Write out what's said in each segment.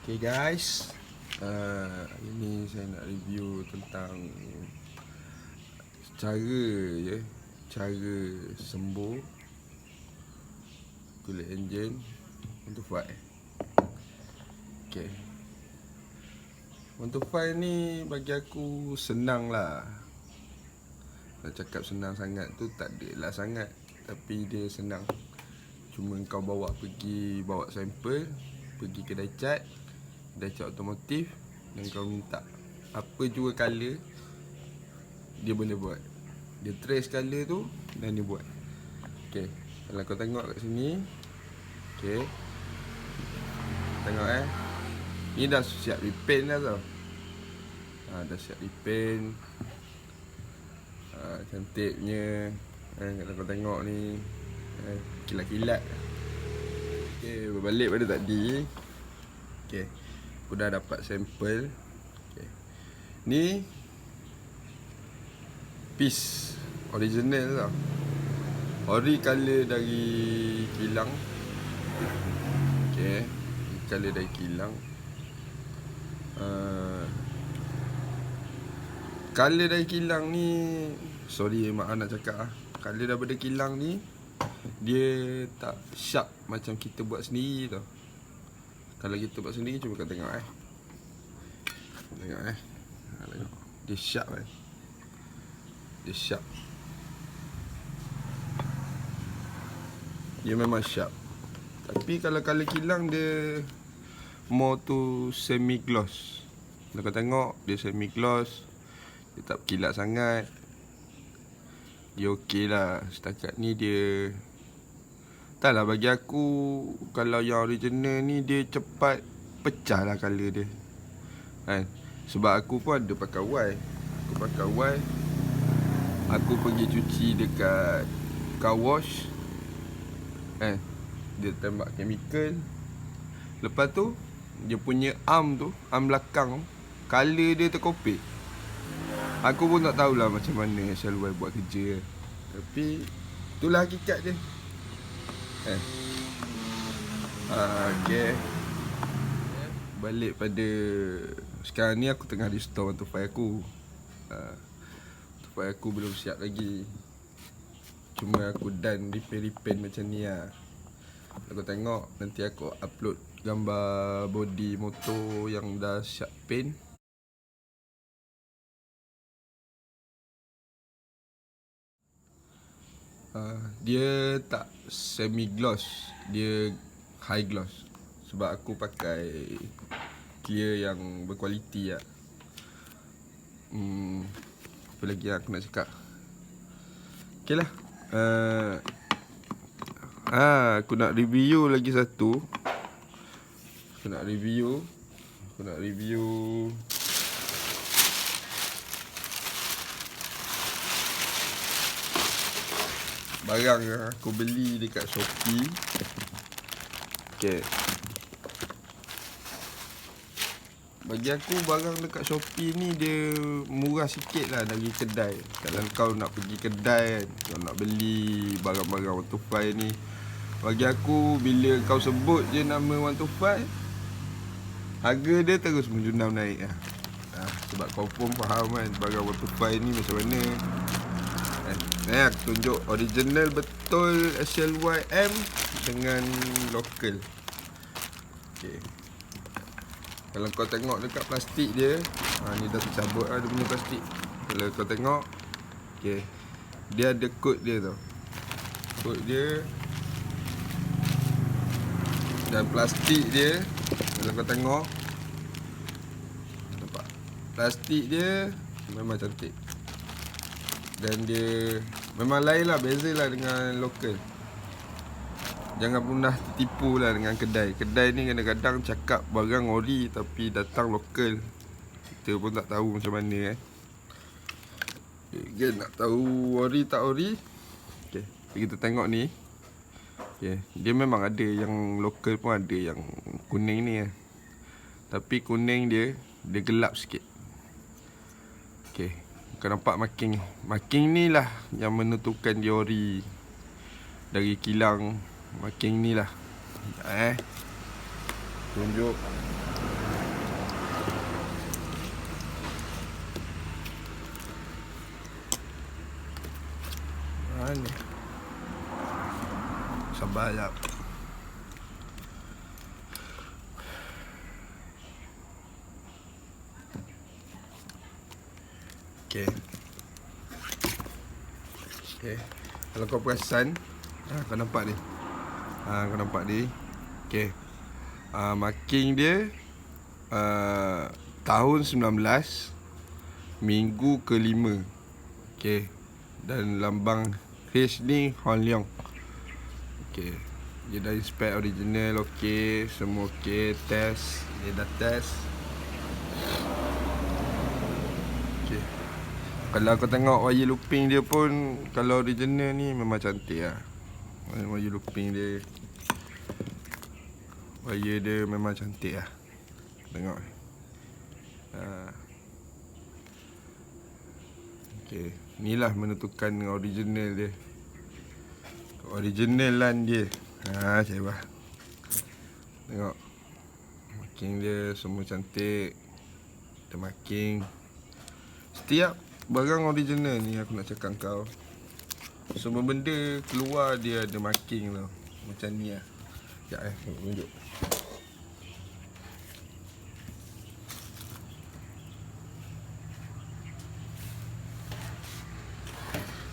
Okay guys, ini saya nak review tentang cara sembuh kulit enjin untuk fight. Okay, untuk fight ni bagi aku senang lah. Nak cakap senang sangat tu tak adalah sangat, tapi dia senang. Cuma kau bawa sampel, pergi kedai cat otomotif, dan kau minta apa juga color, dia boleh buat. Dia trace color tu dan dia buat. Okay, kalau kau tengok kat sini, okay, tengok ni dah siap repaint dah tau. Dah siap repaint. Cantiknya. Kalau kau tengok ni, kilat-kilat. Okay, berbalik pada tadi. Okay, aku dah dapat sampel. Okay, ni piece original tau. Ori color dari kilang. Okay, color dari kilang. Color dari kilang ni, sorry maaf nak cakap color daripada kilang ni dia tak sharp macam kita buat sendiri tau. Kalau kita buat sendiri, cuba kau tengok Tengok tengok. Dia sharp Dia sharp. Dia memang sharp. Tapi kalau color kilang dia more to semi gloss. Kalau kau tengok dia semi gloss, dia tak berkilat sangat. Dia okey lah. Setakat ni dia, taklah bagi aku, kalau yang original ni dia cepat pecah lah color dia kan. Sebab aku pun ada pakai white. Aku pergi cuci dekat car wash dia tembak chemical. Lepas tu dia punya arm belakang, color dia terkopik. Aku pun tak tahulah macam mana SLY buat kerja. Tapi itulah hakikat dia. Okay, balik pada sekarang ni, aku tengah restore Tufai aku. Tufai aku belum siap lagi. Cuma aku done repaint macam ni lah. Aku tengok nanti aku upload gambar body motor yang dah siap paint. Dia tak semi gloss, dia high gloss. Sebab aku pakai clear yang berkualiti lah. Apa lagi yang aku nak cakap? Okay lah. Aku nak review lagi satu. Aku nak review barang yang aku beli dekat Shopee. Okay, bagi aku barang dekat Shopee ni dia murah sikit lah dari kedai. Kalau kau nak pergi kedai kan, kau nak beli barang-barang 125 ni, bagi aku bila kau sebut je nama 125, harga dia terus menjunam naik lah. Sebab kau pun faham kan barang 125 ni macam mana. Aku tunjuk original betul SLYM dengan local. Okay, kalau kau tengok dekat plastik dia, ni dah tercabut lah dia punya plastik. Kalau kau tengok, okay, dia ada kod dia tau. Kod dia dan plastik dia. Kalau kau tengok, nampak plastik dia memang cantik. Dan dia memang lain lah, beza lah dengan lokal. Jangan pernah tertipu lah dengan kedai. Kedai ni kadang-kadang cakap barang ori tapi datang lokal. Kita pun tak tahu macam mana Okay, nak tahu ori tak ori. Okay, kita tengok ni. Okay, dia memang ada yang lokal pun ada yang kuning ni tapi kuning dia gelap sikit. Okay, kau nampak marking ni lah yang menentukan dia ori. Dari kilang, marking ni lah. Tunjuk. Jap. Okay. Kalau kau perasan, kau nampak ni. Kau nampak ni. Okay. Marking dia tahun 19, minggu ke-5. Okay. Dan lambang H ni Hon Leong. Okay. Dia dah inspect original, okay. Semua okay. Test. Dia dah test. Okay. Kalau kau tengok wire looping dia pun, kalau original ni memang cantik lah. Wire looping dia, wire dia memang cantik lah. Tengok. Okay. Inilah menentukan original dia. Originalan dia. Cik bah. Tengok. Marking dia semua cantik. Ada marking. Setiap barang original ni aku nak cakap kau, semua benda keluar dia ada marking tau. Macam ni lah. Sekejap aku tunjuk.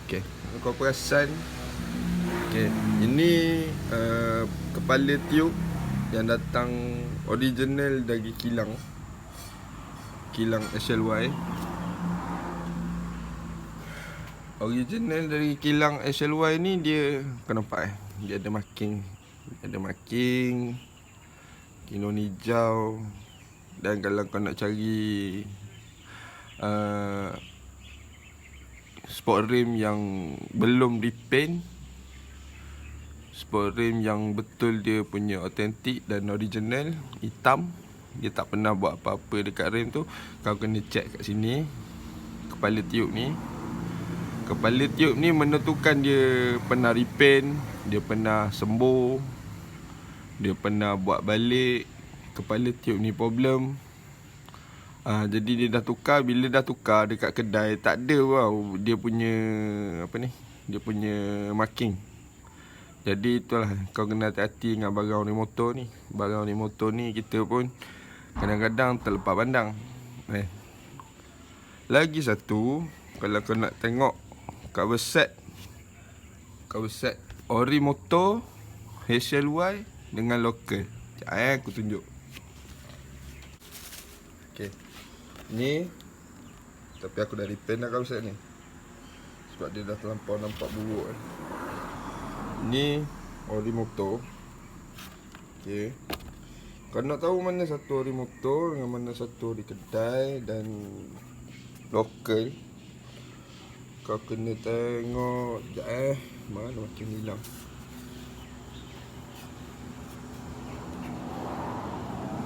Okay, kau perasan. Okay, ini kepala tiup yang datang original dari kilang SLY. Original dari kilang SLY ni dia, kau nampak dia ada marking. Ada marking kinon hijau. Dan kalau kau nak cari sport rim yang belum repaint, sport rim yang betul dia punya autentik dan original, hitam, dia tak pernah buat apa-apa dekat rim tu, kau kena check kat sini. Kepala tiup ni, kepala tiup ni menentukan dia pernah repaint, dia pernah sembuh, dia pernah buat balik. Kepala tiup ni problem. Jadi dia dah tukar. Bila dah tukar dekat kedai, tak ada dia punya apa ni, dia punya marking. Jadi itulah, kau kena hati-hati dengan barang ni motor ni. Barang ni motor ni kita pun kadang-kadang terlepas pandang. Lagi satu, kalau kau nak tengok cover set ori motor HLY dengan local. Sekejap aku tunjuk. Okay. Ni, tapi aku dah repaint dah cover set ni, sebab dia dah terlampau nampak buruk. Ni ori motor. Okay. Kau nak tahu mana satu ori motor dengan mana satu ori kedai dan lokal, kau kena tengok. Sekejap mana makin hilang.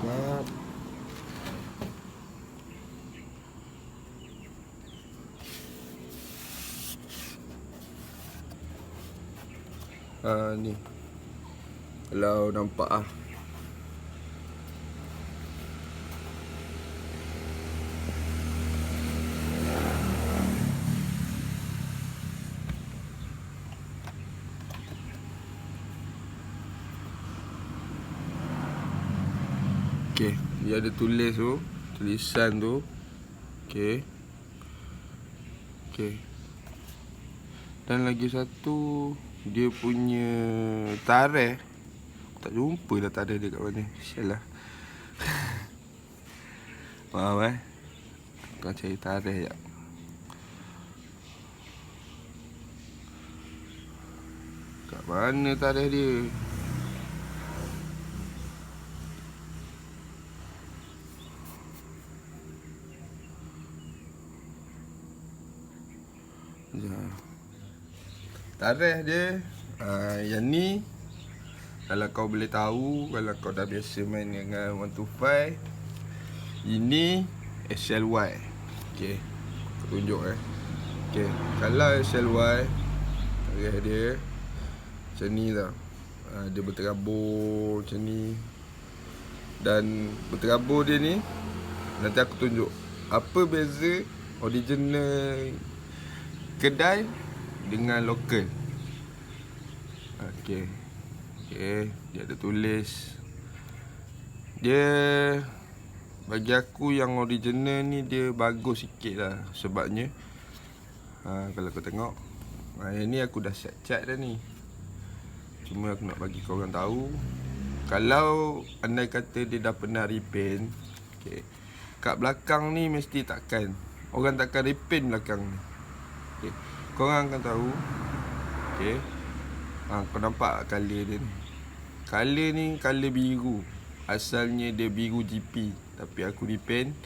Sekejap. Ni kalau nampak okay, dia ada tulis tu, tulisan tu. Okay. Dan lagi satu, dia punya tarikh. Aku tak jumpa dah tarikh dia kat mana. Sialah. Maaf kau cari tarikh sekejap. Kat mana tarikh dia? Tarikh dia yang ni, kalau kau boleh tahu, kalau kau dah biasa main dengan 125, ini SLY. Okay, aku tunjuk Okay, kalau SLY, tarikh dia macam ni tau. Dia berterabur macam ni. Dan berterabur dia ni, nanti aku tunjuk apa beza original kedai dengan lokal. Okay. Okay, dia ada tulis. Dia bagi aku yang original ni dia bagus sikit lah. Sebabnya kalau kau tengok, yang ni aku dah set cat dah ni. Cuma aku nak bagi korang tahu, kalau andai kata dia dah pernah repaint, okay, kat belakang ni mesti takkan, orang takkan repaint belakang ni. Okay, korang akan tahu. Okay, kau nampak colour dia ni. Colour ni colour biru. Asalnya dia biru GP, tapi aku repaint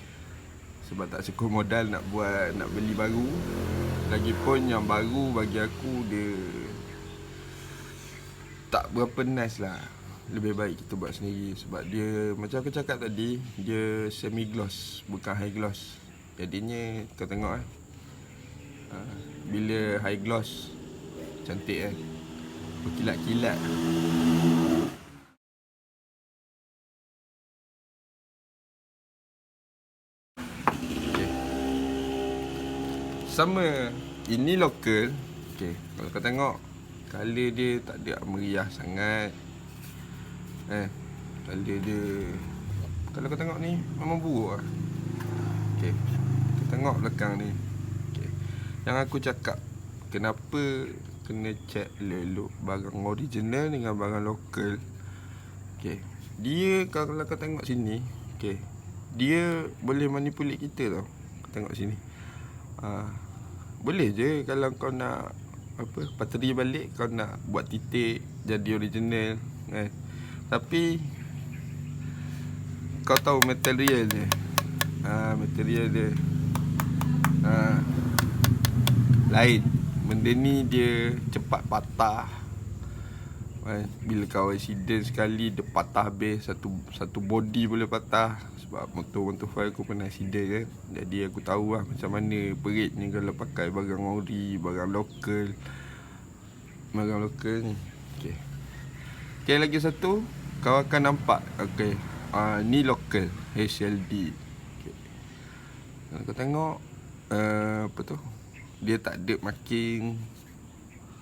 sebab tak cukup modal nak beli baru. Lagipun yang baru bagi aku dia tak berapa nice lah. Lebih baik kita buat sendiri. Sebab dia, macam aku cakap tadi, dia semi gloss, bukan high gloss. Jadinya kau tengok bila high gloss cantik berkilat-kilat. Okay. Sama, ini local. Okay, kalau kau tengok colour dia tak ada meriah sangat. Colour dia, kalau kau tengok ni memang buruk lah. Okay, kita tengok belakang ni. Okay, yang aku cakap, kenapa kena check elok barang original dengan barang lokal. Okay, dia kalau kau tengok sini, okay, dia boleh manipulate kita tau. Kau tengok sini, boleh je kalau kau nak pateri balik, kau nak buat titik jadi original tapi kau tahu material dia, material dia lain. Benda ni dia cepat patah. Bila kau accident sekali, dia patah habis. Satu body boleh patah. Sebab motor 125 aku pernah accident kan. Jadi aku tahu lah macam mana peritnya kalau pakai barang ori, barang lokal. Barang lokal ni. Okay, lagi satu, kau akan nampak. Okay, ni lokal HLD. Okay, kalau kau tengok apa tu, dia tak ada marking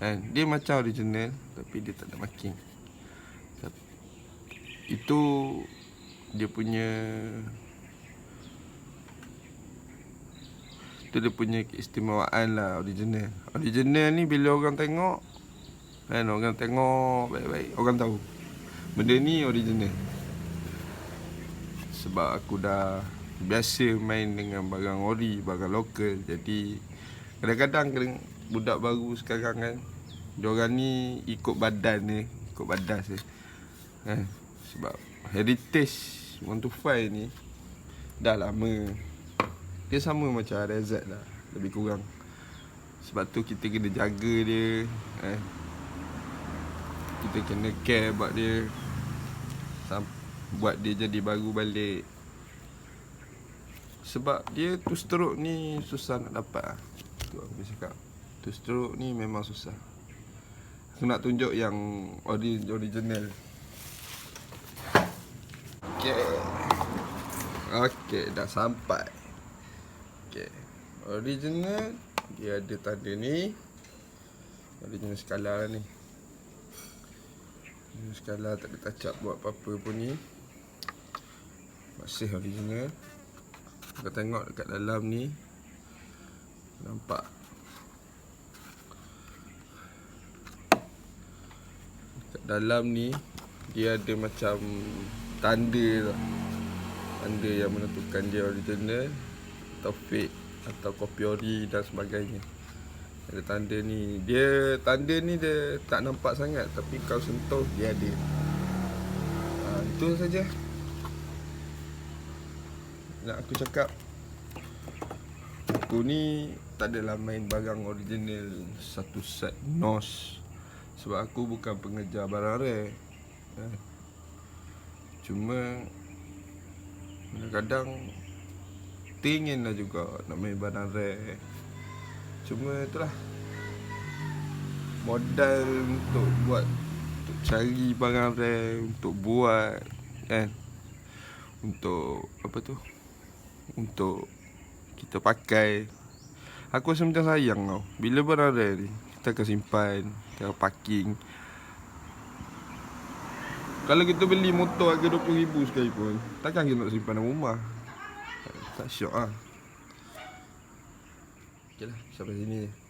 kan. Dia macam original tapi dia tak ada marking. Itu dia punya keistimewaan lah original. Original ni bila orang tengok kan, orang tengok baik-baik, orang tahu benda ni original. Sebab aku dah biasa main dengan barang ori, barang lokal. Jadi kadang-kadang budak baru sekarang kan, diorang ni ikut badan ni, ikut badas ni sebab heritage 125 ni dah lama. Dia sama macam RZ lah, lebih kurang. Sebab tu kita kena jaga dia, kita kena care buat dia, buat dia jadi baru balik. Sebab dia two stroke ni susah nak dapat. Tu aku cakap, two stroke ni memang susah. Aku nak tunjuk yang original. Okay, dah sampai. Okay, original dia ada tanda ni. Original skala lah ni. Original skala, tak ada touch up buat apa-apa pun ni. Masih original. Kau tengok dekat dalam ni, nampak dekat dalam ni dia ada macam tanda lah. Tanda yang menentukan dia original atau fake atau kopi ori dan sebagainya. Ada tanda ni. Tanda ni dia tak nampak sangat, tapi kau sentuh dia ada. Itu saja nak aku cakap. Aku ni tak adalah main barang original satu set NOS. Sebab aku bukan pengejar barang rare. Cuma kadang-kadang teringin lah juga nak main barang rare. Cuma itulah, modal untuk cari barang rare, untuk buat kan, untuk apa tu, untuk kita pakai. Aku rasa macam sayang tau. Bila barang rare ni, kita akan simpan, kita akan parking. Kalau kita beli motor harga 20,000 sekalipun, takkan kita nak simpan dalam rumah. Tak syok lah. Okay lah, sampai sini je.